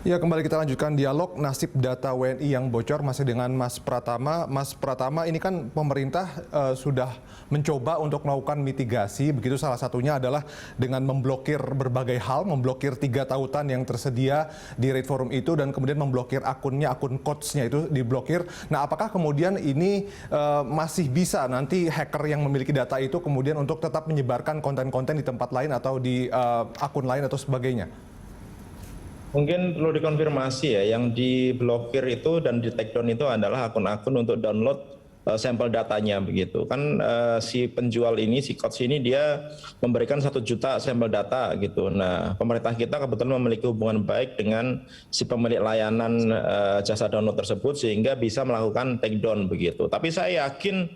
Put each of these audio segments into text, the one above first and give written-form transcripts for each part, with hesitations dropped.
Ya, kembali kita lanjutkan dialog nasib data WNI yang bocor masih dengan Mas Pratama. Mas Pratama, ini kan pemerintah sudah mencoba untuk melakukan mitigasi, begitu salah satunya adalah dengan memblokir berbagai hal, memblokir 3 tautan yang tersedia di Rate Forum itu dan kemudian memblokir akunnya, akun coach-nya itu diblokir. Nah, apakah kemudian ini masih bisa nanti hacker yang memiliki data itu kemudian untuk tetap menyebarkan konten-konten di tempat lain atau di akun lain atau sebagainya? Mungkin perlu dikonfirmasi ya, yang diblokir itu dan di take down itu adalah akun-akun untuk download sampel datanya begitu kan. Si penjual ini, si coach ini, dia memberikan 1 juta sampel data gitu. Nah, pemerintah kita kebetulan memiliki hubungan baik dengan si pemilik layanan jasa download tersebut sehingga bisa melakukan take down begitu. Tapi saya yakin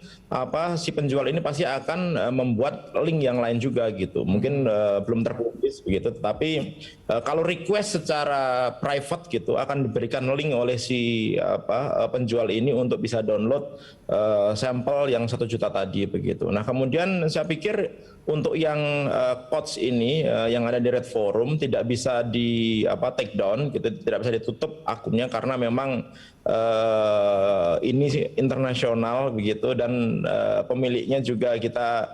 si penjual ini pasti akan membuat link yang lain juga gitu. Mungkin belum terpublis begitu, tetapi kalau request secara private gitu akan diberikan link oleh si penjual ini untuk bisa download sampel yang 1 juta tadi begitu. Nah, kemudian saya pikir untuk yang coach ini yang ada di Rate Forum tidak bisa di take down gitu, tidak bisa ditutup akunnya karena memang ini internasional begitu dan pemiliknya juga kita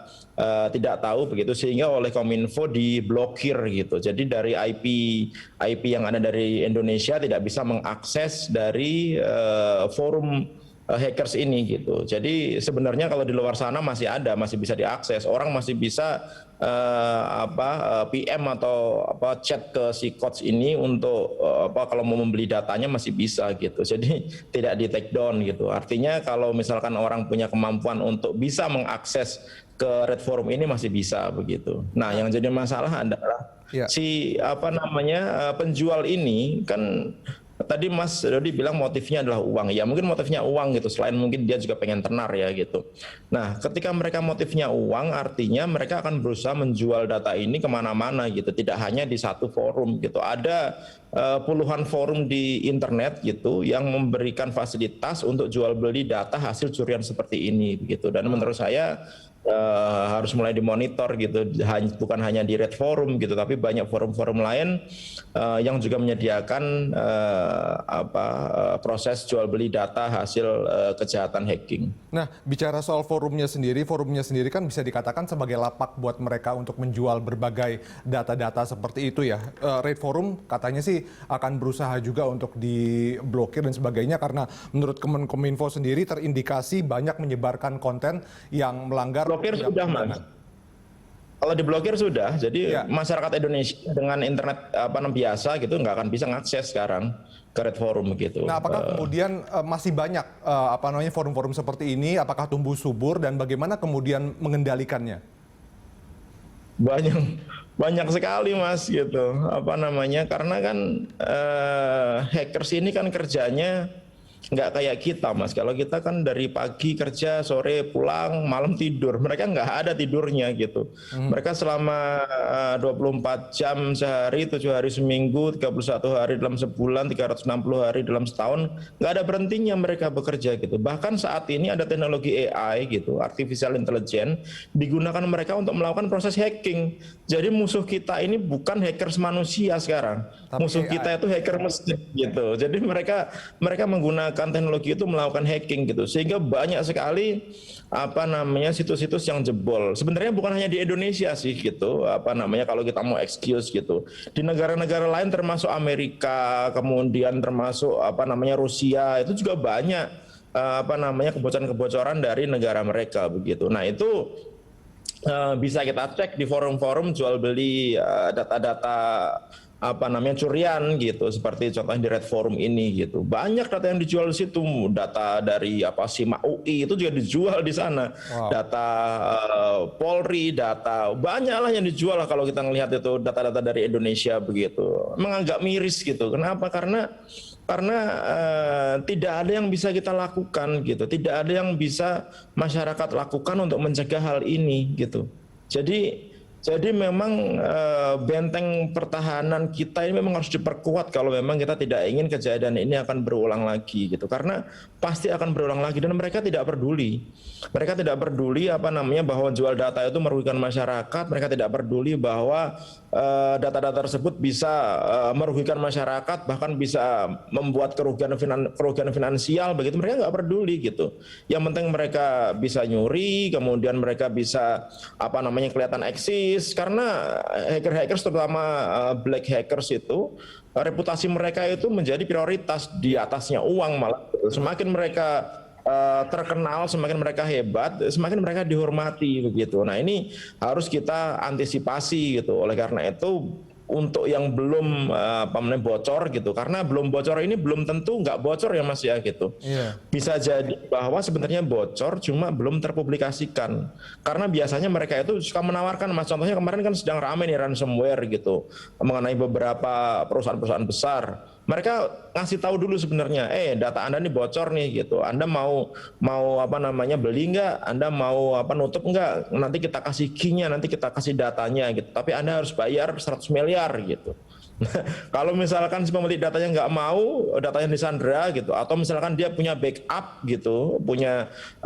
tidak tahu begitu, sehingga oleh Kominfo diblokir gitu. Jadi dari IP yang ada dari Indonesia tidak bisa mengakses dari forum hackers ini gitu. Jadi sebenarnya kalau di luar sana masih ada, masih bisa diakses. Orang masih bisa PM atau chat ke si coach ini untuk kalau mau membeli datanya masih bisa gitu. Jadi tidak di take down gitu. Artinya kalau misalkan orang punya kemampuan untuk bisa mengakses ke Rate Forum ini masih bisa begitu. Nah, yang jadi masalah adalah si penjual ini kan. Tadi Mas Dodi bilang motifnya adalah uang. Ya mungkin motifnya uang gitu, selain mungkin dia juga pengen tenar ya gitu. Nah, ketika mereka motifnya uang, artinya mereka akan berusaha menjual data ini kemana-mana gitu. Tidak hanya di satu forum gitu. Ada puluhan forum di internet gitu yang memberikan fasilitas untuk jual beli data hasil curian seperti ini gitu. Dan menurut saya harus mulai dimonitor gitu, bukan hanya di Rate Forum gitu, tapi banyak forum-forum lain yang juga menyediakan proses jual beli data hasil kejahatan hacking. Nah, bicara soal forumnya sendiri kan bisa dikatakan sebagai lapak buat mereka untuk menjual berbagai data-data seperti itu ya. Rate Forum katanya sih akan berusaha juga untuk diblokir dan sebagainya karena menurut Kominfo sendiri terindikasi banyak menyebarkan konten yang melanggar. Blokir sudah, Mas. Kalau diblokir sudah, jadi masyarakat Indonesia dengan internet biasa gitu nggak akan bisa ngakses sekarang ke Rate Forum gitu. Nah, apakah kemudian masih banyak forum-forum seperti ini? Apakah tumbuh subur dan bagaimana kemudian mengendalikannya? Banyak sekali, Mas gitu. Karena kan hackers ini kan kerjanya nggak kayak kita, Mas. Kalau kita kan dari pagi kerja, sore pulang, malam tidur. Mereka nggak ada tidurnya gitu. Mereka selama 24 jam sehari, 7 hari seminggu, 31 hari dalam sebulan, 360 hari dalam setahun, nggak ada berhentinya mereka bekerja gitu. Bahkan saat ini ada teknologi AI gitu, artificial intelligence, digunakan mereka untuk melakukan proses hacking. Jadi musuh kita ini bukan hackers manusia sekarang. Tapi musuh kita itu hacker mesin gitu. Jadi mereka menggunakan teknologi itu melakukan hacking gitu, sehingga banyak sekali situs-situs yang jebol. Sebenarnya bukan hanya di Indonesia sih gitu, kalau kita mau excuse gitu, di negara-negara lain termasuk Amerika, kemudian termasuk Rusia, itu juga banyak kebocoran-kebocoran dari negara mereka begitu. Nah, itu bisa kita cek di forum-forum jual beli data-data curian gitu, seperti contohnya di Rate Forum ini gitu. Banyak data yang dijual di situ, data dari SIMA UI itu juga dijual di sana. Wow. Data Polri, data banyaklah yang dijual lah kalau kita ngelihat itu data-data dari Indonesia begitu. Memang agak miris gitu. Kenapa? Karena tidak ada yang bisa kita lakukan gitu. Tidak ada yang bisa masyarakat lakukan untuk mencegah hal ini gitu. Jadi Jadi memang benteng pertahanan kita ini memang harus diperkuat kalau memang kita tidak ingin kejadian ini akan berulang lagi gitu. Karena pasti akan berulang lagi dan mereka tidak peduli. Mereka tidak peduli bahwa jual data itu merugikan masyarakat, mereka tidak peduli bahwa data-data tersebut bisa merugikan masyarakat, bahkan bisa membuat kerugian finansial begitu. Mereka nggak peduli gitu. Yang penting mereka bisa nyuri, kemudian mereka bisa kelihatan eksis. Karena hackers terutama black hackers itu reputasi mereka itu menjadi prioritas di atasnya uang malah. Semakin mereka terkenal, semakin mereka hebat, semakin mereka dihormati begitu. Nah ini harus kita antisipasi gitu. Oleh karena itu untuk yang belum bocor gitu, karena belum bocor ini belum tentu nggak bocor ya Mas ya gitu. Iya. Bisa jadi bahwa sebenarnya bocor cuma belum terpublikasikan. Karena biasanya mereka itu suka menawarkan, Mas, contohnya kemarin kan sedang ramai nih ransomware gitu mengenai beberapa perusahaan-perusahaan besar. Mereka ngasih tahu dulu sebenarnya, data Anda nih bocor nih gitu. Anda mau beli nggak? Anda mau nutup nggak? Nanti kita kasih key-nya, nanti kita kasih datanya gitu. Tapi Anda harus bayar 100 miliar gitu. Kalau misalkan si pemilik datanya nggak mau, datanya disandra gitu, atau misalkan dia punya backup gitu,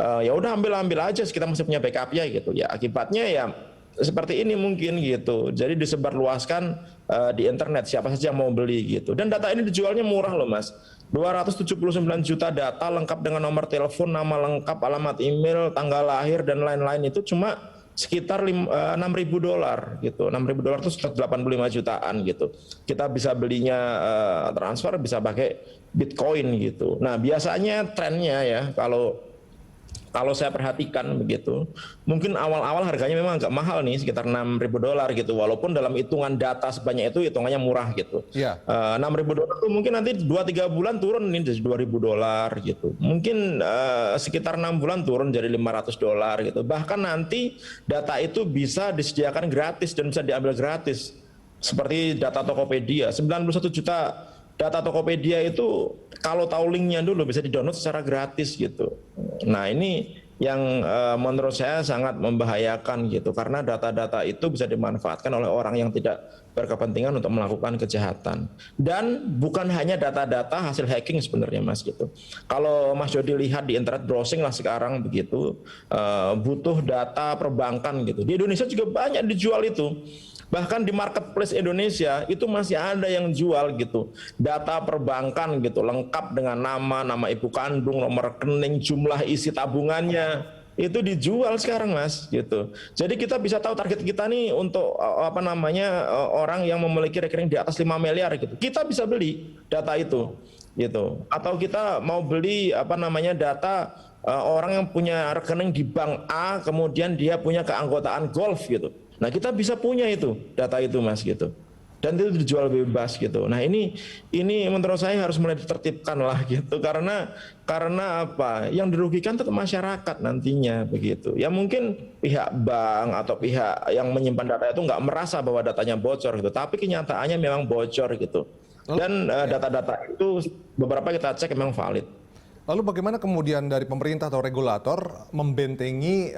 ya udah ambil aja, kita masih punya backupnya gitu. Ya akibatnya ya seperti ini mungkin gitu. Jadi disebarluaskan di internet, siapa saja yang mau beli gitu. Dan data ini dijualnya murah loh Mas. 279 juta data lengkap dengan nomor telepon, nama lengkap, alamat email, tanggal lahir dan lain-lain itu cuma sekitar $6.000 gitu. $6.000 itu 185 jutaan gitu. Kita bisa belinya transfer, bisa pakai Bitcoin gitu. Nah, biasanya trennya ya kalau saya perhatikan begitu, mungkin awal-awal harganya memang agak mahal nih, sekitar $6.000 gitu. Walaupun dalam hitungan data sebanyak itu hitungannya murah gitu. Iya. $6.000 itu mungkin nanti 2-3 bulan turun nih jadi $2.000 gitu. Mungkin sekitar 6 bulan turun jadi $500 gitu. Bahkan nanti data itu bisa disediakan gratis dan bisa diambil gratis. Seperti data Tokopedia, 91 juta data Tokopedia itu kalau tahu linknya dulu bisa di-download secara gratis gitu. Nah ini yang menurut saya sangat membahayakan gitu, karena data-data itu bisa dimanfaatkan oleh orang yang tidak berkepentingan untuk melakukan kejahatan. Dan bukan hanya data-data hasil hacking sebenarnya Mas gitu. Kalau Mas Dodi lihat di internet browsing lah sekarang begitu, butuh data perbankan gitu. Di Indonesia juga banyak dijual itu. Bahkan di marketplace Indonesia itu masih ada yang jual gitu, data perbankan gitu, lengkap dengan nama ibu kandung, nomor rekening, jumlah isi tabungannya, itu dijual sekarang Mas gitu. Jadi kita bisa tahu target kita nih untuk orang yang memiliki rekening di atas 5 miliar gitu. Kita bisa beli data itu gitu. Atau kita mau beli data orang yang punya rekening di bank A, kemudian dia punya keanggotaan golf gitu. Nah kita bisa punya itu data itu Mas gitu, dan itu dijual bebas gitu. Nah ini menurut saya harus mulai ditertibkan lah gitu, karena apa? Yang dirugikan tetap masyarakat nantinya begitu. Ya mungkin pihak bank atau pihak yang menyimpan data itu nggak merasa bahwa datanya bocor gitu, tapi kenyataannya memang bocor gitu. Dan data-data itu beberapa kita cek memang valid. Lalu bagaimana kemudian dari pemerintah atau regulator membentengi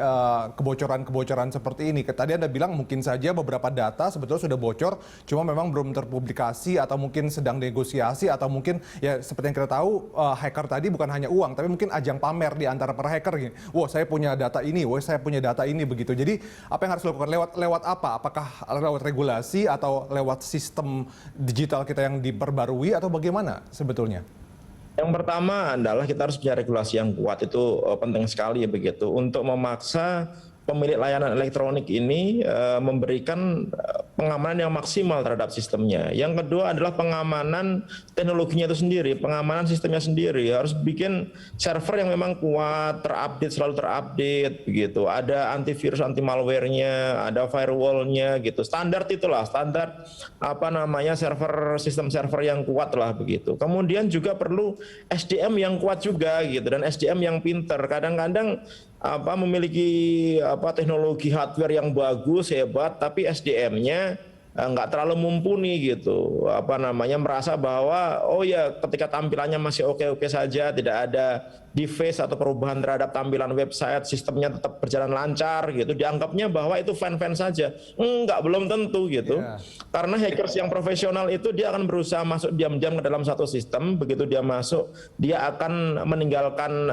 kebocoran-kebocoran seperti ini? Tadi Anda bilang mungkin saja beberapa data sebetulnya sudah bocor, cuma memang belum terpublikasi atau mungkin sedang negosiasi, atau mungkin ya seperti yang kita tahu, hacker tadi bukan hanya uang, tapi mungkin ajang pamer di antara para hacker gini. Wah, saya punya data ini, wah saya punya data ini begitu. Jadi apa yang harus dilakukan lewat apa? Apakah lewat regulasi atau lewat sistem digital kita yang diperbarui atau bagaimana sebetulnya? Yang pertama adalah kita harus punya regulasi yang kuat, itu penting sekali ya begitu, untuk memaksa pemilik layanan elektronik ini memberikan pengamanan yang maksimal terhadap sistemnya. Yang kedua adalah pengamanan teknologinya itu sendiri, pengamanan sistemnya sendiri. Harus bikin server yang memang kuat, terupdate, selalu terupdate begitu. Ada antivirus, anti malware-nya, ada firewall-nya gitu. Standar itulah, standar server, sistem server yang kuat lah begitu. Kemudian juga perlu SDM yang kuat juga gitu, dan SDM yang pinter. Kadang-kadang memiliki teknologi hardware yang bagus, hebat, tapi SDM-nya nggak terlalu mumpuni gitu. Merasa bahwa oh ya ketika tampilannya masih oke-oke saja, tidak ada device atau perubahan terhadap tampilan website, sistemnya tetap berjalan lancar gitu, dianggapnya bahwa itu fan-fan saja. Enggak, belum tentu gitu. Karena hackers yang profesional itu dia akan berusaha masuk diam-diam ke dalam satu sistem, begitu dia masuk, dia akan meninggalkan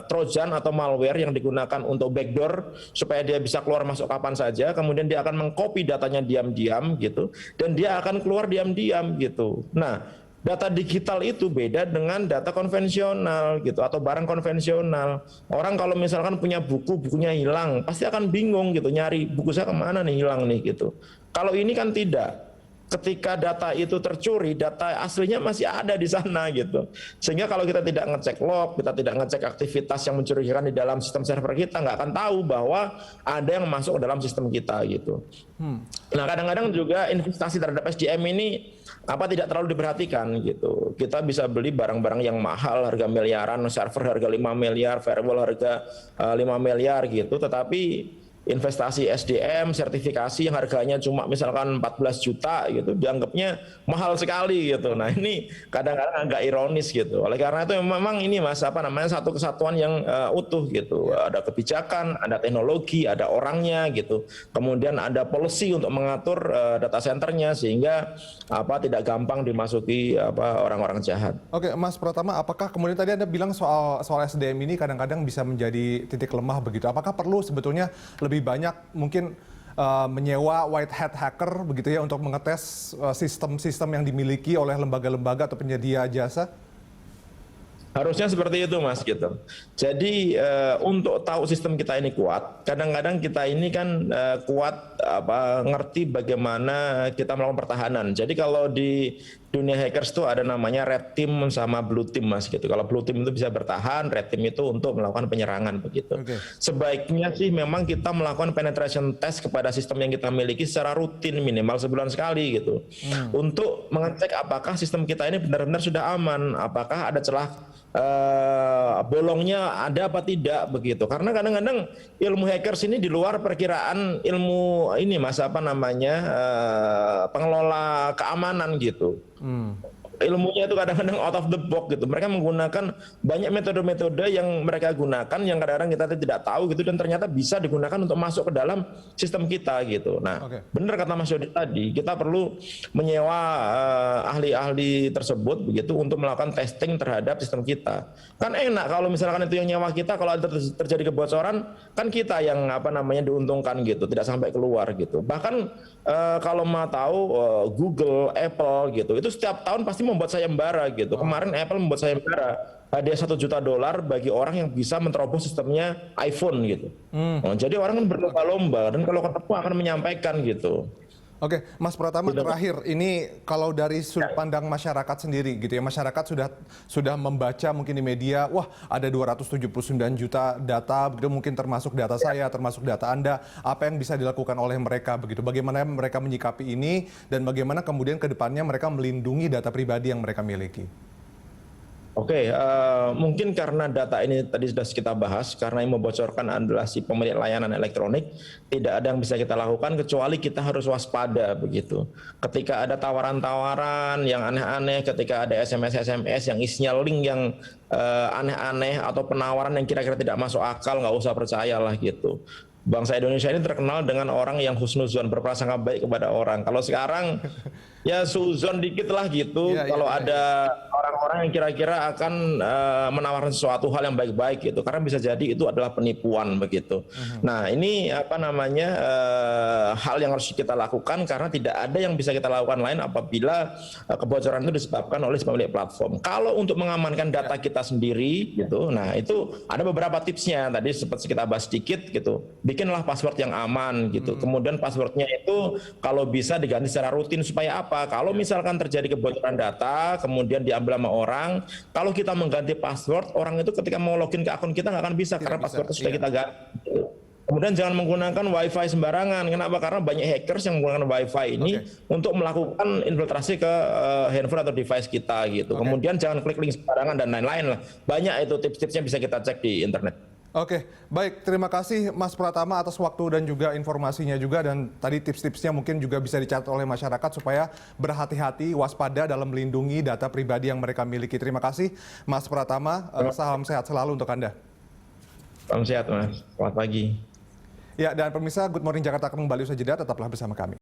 trojan atau malware yang digunakan untuk backdoor supaya dia bisa keluar masuk kapan saja, kemudian dia akan mengcopy datanya diam-diam gitu, dan dia akan keluar diam-diam gitu. Nah, data digital itu beda dengan data konvensional gitu atau barang konvensional. Orang kalau misalkan punya buku, bukunya hilang, pasti akan bingung gitu, nyari buku saya kemana nih, hilang nih gitu. Kalau ini kan tidak. Ketika data itu tercuri, data aslinya masih ada di sana gitu. Sehingga kalau kita tidak ngecek log, kita tidak ngecek aktivitas yang mencurigakan di dalam sistem server kita, nggak akan tahu bahwa ada yang masuk ke dalam sistem kita gitu. Nah, kadang-kadang juga investasi terhadap SDM ini tidak terlalu diperhatikan gitu. Kita bisa beli barang-barang yang mahal, harga miliaran, server harga 5 miliar, firewall harga 5 miliar gitu, tetapi investasi SDM, sertifikasi yang harganya cuma misalkan 14 juta gitu, dianggapnya mahal sekali gitu. Nah, ini kadang-kadang agak ironis gitu. Oleh karena itu memang ini Mas, satu kesatuan yang utuh gitu. Ada kebijakan, ada teknologi, ada orangnya gitu. Kemudian ada policy untuk mengatur data centernya sehingga tidak gampang dimasuki orang-orang jahat. Oke, Mas Pratama, apakah kemudian tadi Anda bilang soal SDM ini kadang-kadang bisa menjadi titik lemah begitu? Apakah perlu sebetulnya lebih banyak mungkin menyewa white hat hacker begitu ya untuk mengetes sistem-sistem yang dimiliki oleh lembaga-lembaga atau penyedia jasa? Harusnya seperti itu Mas gitu. Jadi untuk tahu sistem kita ini kuat, kadang-kadang kita ini kan kuat ngerti bagaimana kita melakukan pertahanan. Jadi kalau di dunia hackers itu ada namanya red team sama blue team Mas gitu. Kalau blue team itu bisa bertahan, red team itu untuk melakukan penyerangan begitu. Sebaiknya sih memang kita melakukan penetration test kepada sistem yang kita miliki secara rutin, minimal sebulan sekali gitu. Untuk mengecek apakah sistem kita ini benar-benar sudah aman, apakah ada celah bolongnya ada apa tidak begitu. Karena kadang-kadang ilmu hackers ini di luar perkiraan ilmu ini Mas pengelola keamanan gitu. Ilmunya itu kadang-kadang out of the box gitu. Mereka menggunakan banyak metode-metode yang mereka gunakan yang kadang-kadang kita tidak tahu gitu, dan ternyata bisa digunakan untuk masuk ke dalam sistem kita gitu. Nah, benar kata Mas Yodi tadi, kita perlu menyewa ahli-ahli tersebut begitu untuk melakukan testing terhadap sistem kita. Kan enak kalau misalkan itu yang nyewa kita, kalau ada terjadi kebocoran kan kita yang diuntungkan gitu, tidak sampai keluar gitu. Bahkan kalau mau tahu Google, Apple gitu, itu setiap tahun pasti membuat sayembara gitu. Kemarin Apple membuat sayembara hadiah $1 juta bagi orang yang bisa menerobos sistemnya iPhone gitu. Jadi orang kan berlomba-lomba dan kalau ketemu akan menyampaikan gitu. Oke, Mas Pratama, terakhir ini kalau dari sudut pandang masyarakat sendiri gitu ya, masyarakat sudah membaca mungkin di media, wah ada 279 juta data, begitu mungkin termasuk data saya, termasuk data Anda, apa yang bisa dilakukan oleh mereka begitu, bagaimana mereka menyikapi ini dan bagaimana kemudian ke depannya mereka melindungi data pribadi yang mereka miliki. Oke, mungkin karena data ini tadi sudah kita bahas, karena yang membocorkan adalah si pemilik layanan elektronik, tidak ada yang bisa kita lakukan kecuali kita harus waspada begitu. Ketika ada tawaran-tawaran yang aneh-aneh, ketika ada SMS-SMS yang isinya link yang aneh-aneh atau penawaran yang kira-kira tidak masuk akal, nggak usah percayalah gitu. Bangsa Indonesia ini terkenal dengan orang yang husnuzon, berprasangka baik kepada orang. Kalau sekarang ya suzon dikit lah gitu. Kalau ada orang-orang yang kira-kira akan menawarkan sesuatu hal yang baik-baik gitu, karena bisa jadi itu adalah penipuan begitu. Nah, ini hal yang harus kita lakukan, karena tidak ada yang bisa kita lakukan lain apabila kebocoran itu disebabkan oleh pemilik platform. Kalau untuk mengamankan data kita sendiri gitu, nah itu ada beberapa tipsnya. Tadi seperti kita bahas sedikit gitu. Bikinlah password yang aman gitu. Kemudian passwordnya itu kalau bisa diganti secara rutin supaya apa? Kalau misalkan terjadi kebocoran data, kemudian diambil sama orang, kalau kita mengganti password, orang itu ketika mau login ke akun kita nggak akan bisa karena passwordnya sudah kita ganti. Kemudian jangan menggunakan wifi sembarangan. Kenapa? Karena banyak hackers yang menggunakan wifi ini untuk melakukan infiltrasi ke handphone atau device kita gitu. Kemudian jangan klik link sembarangan dan lain-lain lah. Banyak itu tips-tipsnya bisa kita cek di internet. Oke, baik. Terima kasih Mas Pratama atas waktu dan juga informasinya juga. Dan tadi tips-tipsnya mungkin juga bisa dicatat oleh masyarakat supaya berhati-hati, waspada dalam melindungi data pribadi yang mereka miliki. Terima kasih Mas Pratama. Salam sehat selalu untuk Anda. Salam sehat Mas, selamat pagi. Ya, dan pemirsa Good Morning Jakarta akan kembali usai jeda. Tetaplah bersama kami.